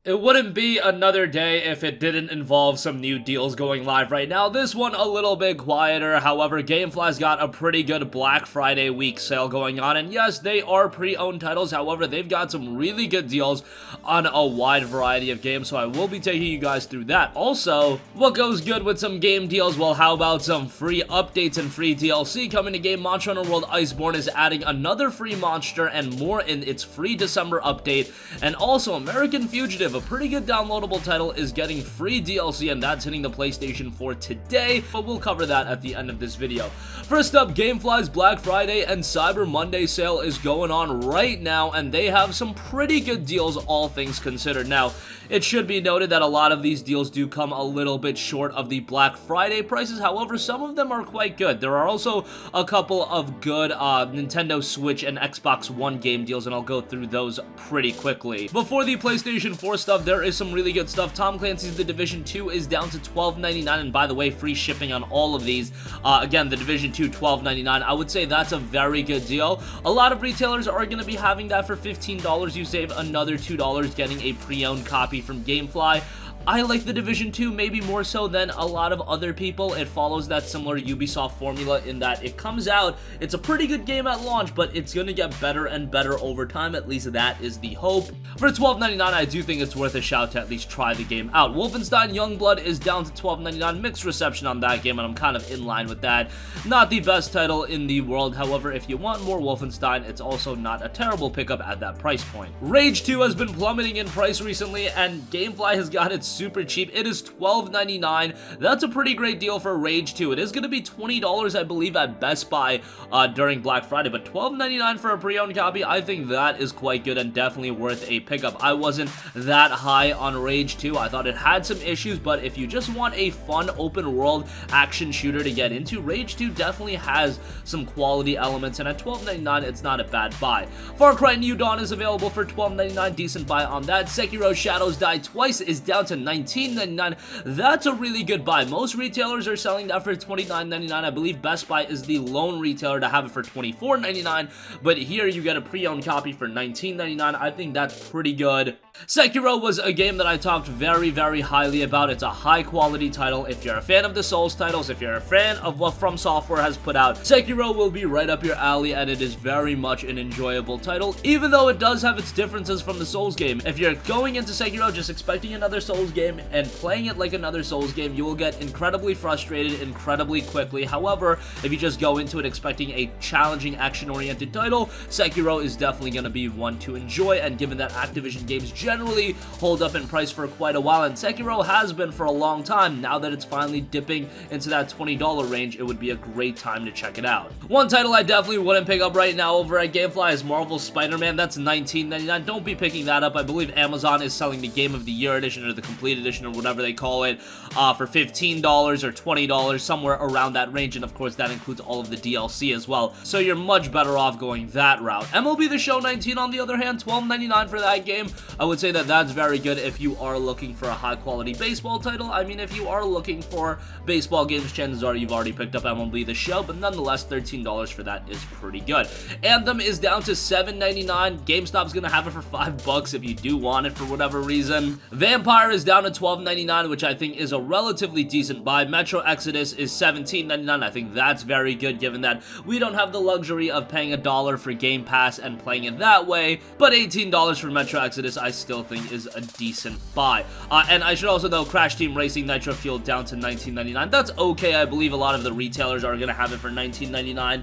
It wouldn't be another day if it didn't involve some new deals going live right now. This one a little bit quieter. However, Gamefly's got a pretty good Black Friday week sale going on. And yes, they are pre-owned titles. However, they've got some really good deals on a wide variety of games. So I will be taking you guys through that. Also, what goes good with some game deals? Well, how about some free updates and free DLC coming to game? Monster Hunter World Iceborne is adding another free monster and more in its free December update. And also, American Fugitive, a pretty good downloadable title, is getting free DLC, and that's hitting the PlayStation 4 today, but we'll cover that at the end of this video. First up, Gamefly's Black Friday and Cyber Monday sale is going on right now, and they have some pretty good deals, all things considered. Now, it should be noted that a lot of these deals do come a little bit short of the Black Friday prices. However, some of them are quite good. There are also a couple of good Nintendo Switch and Xbox One game deals, and I'll go through those pretty quickly. Before the PlayStation 4 stuff, there is some really good stuff. Tom Clancy's The Division 2 is down to $12.99, and by the way, free shipping on all of these. Again, The Division 2, $12.99. I would say that's a very good deal. A lot of retailers are going to be having that for $15. You save another $2 getting a pre-owned copy from Gamefly. I like The Division 2 maybe more so than a lot of other people. It follows that similar Ubisoft formula in that it comes out, it's a pretty good game at launch, but it's going to get better and better over time. At least that is the hope. For $12.99, I do think it's worth a shout to at least try the game out. Wolfenstein Youngblood is down to $12.99. Mixed reception on that game, and I'm kind of in line with that. Not the best title in the world. However, if you want more Wolfenstein, it's also not a terrible pickup at that price point. Rage 2 has been plummeting in price recently, and Gamefly has got its super cheap. It is $12.99. That's a pretty great deal for Rage 2. It is going to be $20, I believe, at Best Buy during Black Friday, but $12.99 for a pre-owned copy, I think that is quite good and definitely worth a pickup. I wasn't that high on Rage 2. I thought it had some issues, but if you just want a fun open world action shooter to get into, Rage 2 definitely has some quality elements, and at $12.99, it's not a bad buy. Far Cry New Dawn is available for $12.99. Decent buy on that. Sekiro Shadows Die Twice is down to $19.99. That's a really good buy. Most retailers are selling that for $29.99. I believe Best Buy is the lone retailer to have it for $24.99, but here you get a pre-owned copy for $19.99. I think that's pretty good. Sekiro was a game that I talked very, very highly about. It's a high-quality title. If you're a fan of the Souls titles, if you're a fan of what From Software has put out, Sekiro will be right up your alley, and it is very much an enjoyable title, even though it does have its differences from the Souls game. If you're going into Sekiro just expecting another Souls game and playing it like another Souls game, you will get incredibly frustrated incredibly quickly. However, if you just go into it expecting a challenging action-oriented title, Sekiro is definitely going to be one to enjoy, and given that Activision games generally hold up in price for quite a while, and Sekiro has been for a long time, now that it's finally dipping into that $20 range, it would be a great time to check it out. One title I definitely wouldn't pick up right now over at Gamefly is Marvel's Spider-Man. That's $19.99. Don't be picking that up. I believe Amazon is selling the Game of the Year edition or the Complete Edition or whatever they call it for $15 or $20, somewhere around that range, and of course that includes all of the DLC as well, so you're much better off going that route. MLB The Show 19, on the other hand, $12.99 for that game. I would say that that's very good if you are looking for a high-quality baseball title. I mean, if you are looking for baseball games, chances are you've already picked up MLB The Show, but nonetheless, $13 for that is pretty good. Anthem is down to $7.99. GameStop's gonna have it for $5 if you do want it for whatever reason. Vampire is down to $12.99, which I think is a relatively decent buy. Metro Exodus is $17.99. I think that's very good given that we don't have the luxury of paying $1 for Game Pass and playing it that way, but $18 for Metro Exodus I still think is a decent buy. And I should also though, Crash Team Racing Nitro Fuel down to $19.99. That's okay. I believe a lot of the retailers are going to have it for $19.99.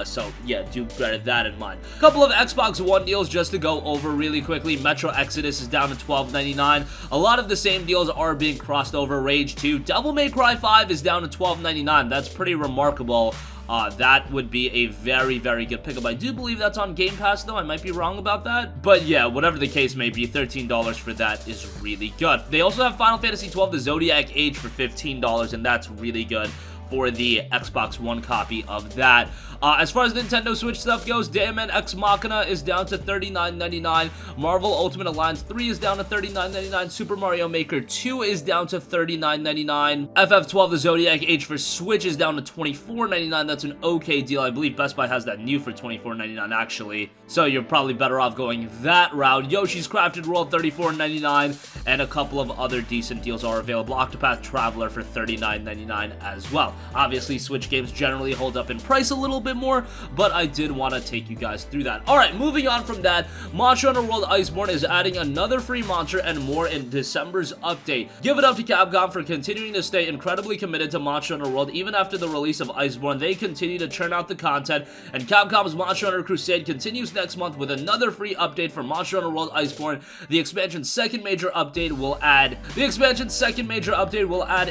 So yeah, do bear that in mind. Couple of Xbox One deals just to go over really quickly. Metro Exodus is down to $12.99. A lot of the same deals are being crossed over. Rage 2. Devil May Cry 5 is down to $12.99. That's pretty remarkable. That would be a very, very good pickup. I do believe that's on Game Pass, though. I might be wrong about that. But yeah, whatever the case may be, $13 for that is really good. They also have Final Fantasy XII The Zodiac Age for $15, and that's really good for the Xbox One copy of that. As far as Nintendo Switch stuff goes, Daemon Ex Machina is down to $39.99. Marvel Ultimate Alliance 3 is down to $39.99. Super Mario Maker 2 is down to $39.99. FF12 The Zodiac Age for Switch is down to $24.99. That's an okay deal. I believe Best Buy has that new for $24.99 actually. So you're probably better off going that route. Yoshi's Crafted World $34.99, and a couple of other decent deals are available. Octopath Traveler for $39.99 as well. Obviously, Switch games generally hold up in price a little bit more, but I did want to take you guys through that. Alright, moving on from that, Monster Hunter World Iceborne is adding another free monster and more in December's update. Give it up to Capcom for continuing to stay incredibly committed to Monster Hunter World. Even after the release of Iceborne, they continue to churn out the content, and Capcom's Monster Hunter Crusade continues next month with another free update for Monster Hunter World Iceborne. The expansion's second major update will add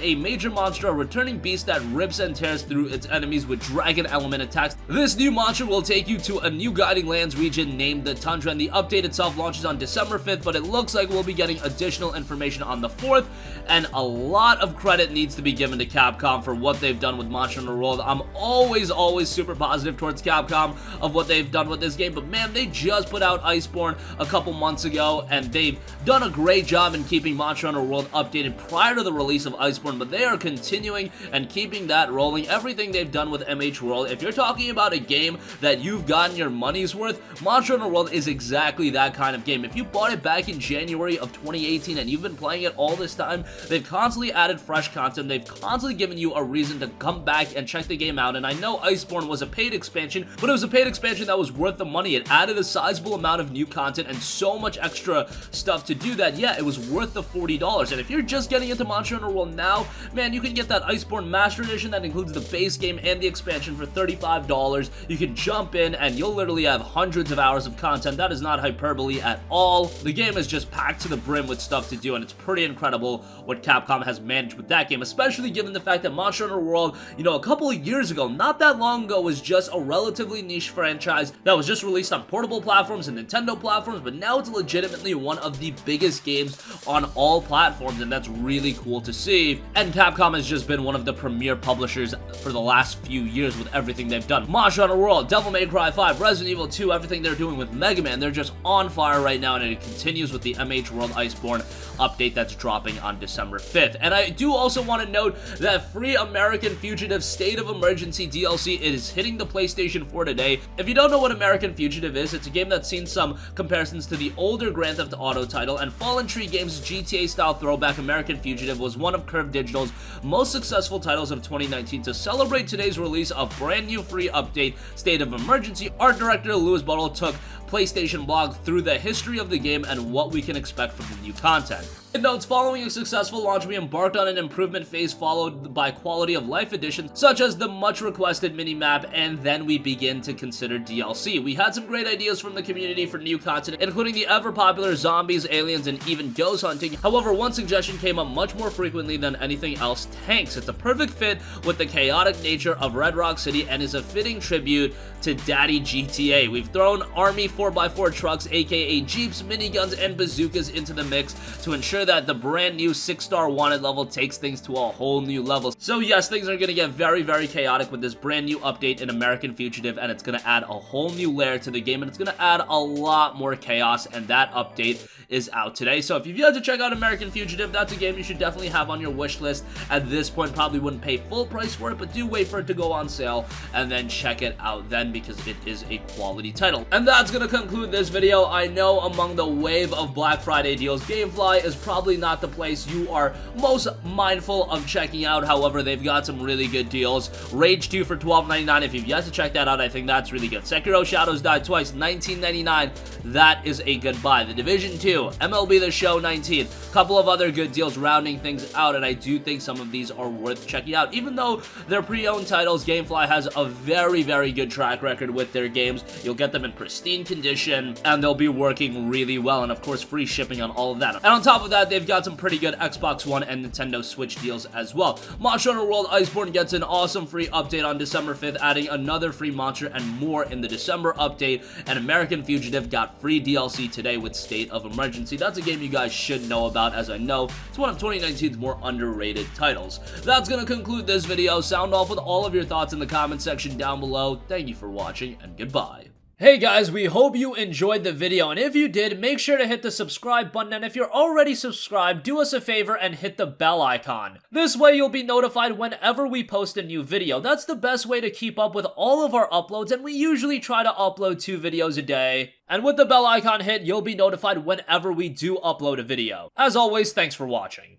a major monster, a returning beast that rips and tears through its enemies with dragon element attacks. This new monster will take you to a new Guiding Lands region named the Tundra, and the update itself launches on December 5th, but it looks like we'll be getting additional information on the 4th, and a lot of credit needs to be given to Capcom for what they've done with Monster Hunter World. I'm always super positive towards Capcom of what they've done with this game, but man, they just put out Iceborne a couple months ago, and they've done a great job in keeping Monster Hunter World updated prior to the release of Iceborne, but they are continuing and keeping that rolling. Everything they've done with MH World, if you're talking about a game that you've gotten your money's worth, Monster Hunter World is exactly that kind of game. If you bought it back in January of 2018 and you've been playing it all this time, they've constantly added fresh content, they've constantly given you a reason to come back and check the game out. And I know Iceborne was a paid expansion, but it was a paid expansion that was worth the money. It added a sizable amount of new content and so much extra stuff to do that, yeah, it was worth the $40. And if you're just getting into Monster Hunter World now, man, you can get that Iceborne Master Edition that includes the base game and the expansion for $35. You can jump in and you'll literally have hundreds of hours of content. That is not hyperbole at all. The game is just packed to the brim with stuff to do, and it's pretty incredible what Capcom has managed with that game, especially given the fact that Monster Hunter World, you know, a couple of years ago, not that long ago, was just a relatively niche franchise that was just released on portable platforms and Nintendo platforms, but now it's legitimately one of the biggest games on all platforms, and that's really cool to see. And Capcom has just been one of the premier publishers for the last few years with everything they've done. Monster Hunter World, Devil May Cry 5, Resident Evil 2, everything they're doing with Mega Man, they're just on fire right now, and it continues with the MH World Iceborne update that's dropping on December 5th. And I do also want to note that free American Fugitive State of Emergency DLC is hitting the PlayStation 4 today. If you don't know what American Fugitive is, it's a game that's seen some comparisons to the older Grand Theft Auto title, and Fallen Tree Games' GTA-style throwback American Fugitive was one of Curve Digital's most successful titles of 2019. To celebrate today's release of brand new free update, State of Emergency, art director Louis Bottle took PlayStation Blog through the history of the game and what we can expect from the new content. It notes, following a successful launch, we embarked on an improvement phase followed by quality of life additions, such as the much requested mini-map, and then we begin to consider DLC. We had some great ideas from the community for new content, including the ever-popular zombies, aliens, and even ghost hunting. However, one suggestion came up much more frequently than anything else: tanks. It's a perfect fit with the chaotic nature of Red Rock City and is a fitting tribute to Daddy GTA. We've thrown Army 4x4 trucks, aka Jeeps, miniguns, and bazookas into the mix to ensure that the brand new 6-star wanted level takes things to a whole new level. So yes, things are going to get very chaotic with this brand new update in American Fugitive, and it's going to add a whole new layer to the game, and it's going to add a lot more chaos, and that update is out today. So if you've yet to check out American Fugitive, that's a game you should definitely have on your wish list. At this point, probably wouldn't pay full price for it, but do wait for it to go on sale and then check it out then, because it is a quality title. And that's going to conclude this video. I know among the wave of Black Friday deals, Gamefly is probably not the place you are most mindful of checking out. However, they've got some really good deals. Rage 2 for $12.99. If you've yet to check that out, I think that's really good. Sekiro Shadows Die Twice, $19.99. That is a good buy. The Division 2, MLB The Show, $19. Couple of other good deals rounding things out, and I do think some of these are worth checking out. Even though they're pre-owned titles, Gamefly has a very good track record with their games. You'll get them in pristine condition condition, and they'll be working really well, and of course free shipping on all of that. And on top of that, they've got some pretty good Xbox One and Nintendo Switch deals as well. Monster Hunter World Iceborne gets an awesome free update on December 5th, adding another free monster and more in the December update, and American Fugitive got free DLC today with State of Emergency. That's a game you guys should know about, as I know it's one of 2019's more underrated titles. That's gonna conclude this video. Sound off with all of your thoughts in the comment section down below. Thank you for watching, and goodbye. Hey guys, we hope you enjoyed the video, and if you did, make sure to hit the subscribe button, and if you're already subscribed, do us a favor and hit the bell icon. This way you'll be notified whenever we post a new video. That's the best way to keep up with all of our uploads, and we usually try to upload 2 videos a day. And with the bell icon hit, you'll be notified whenever we do upload a video. As always, thanks for watching.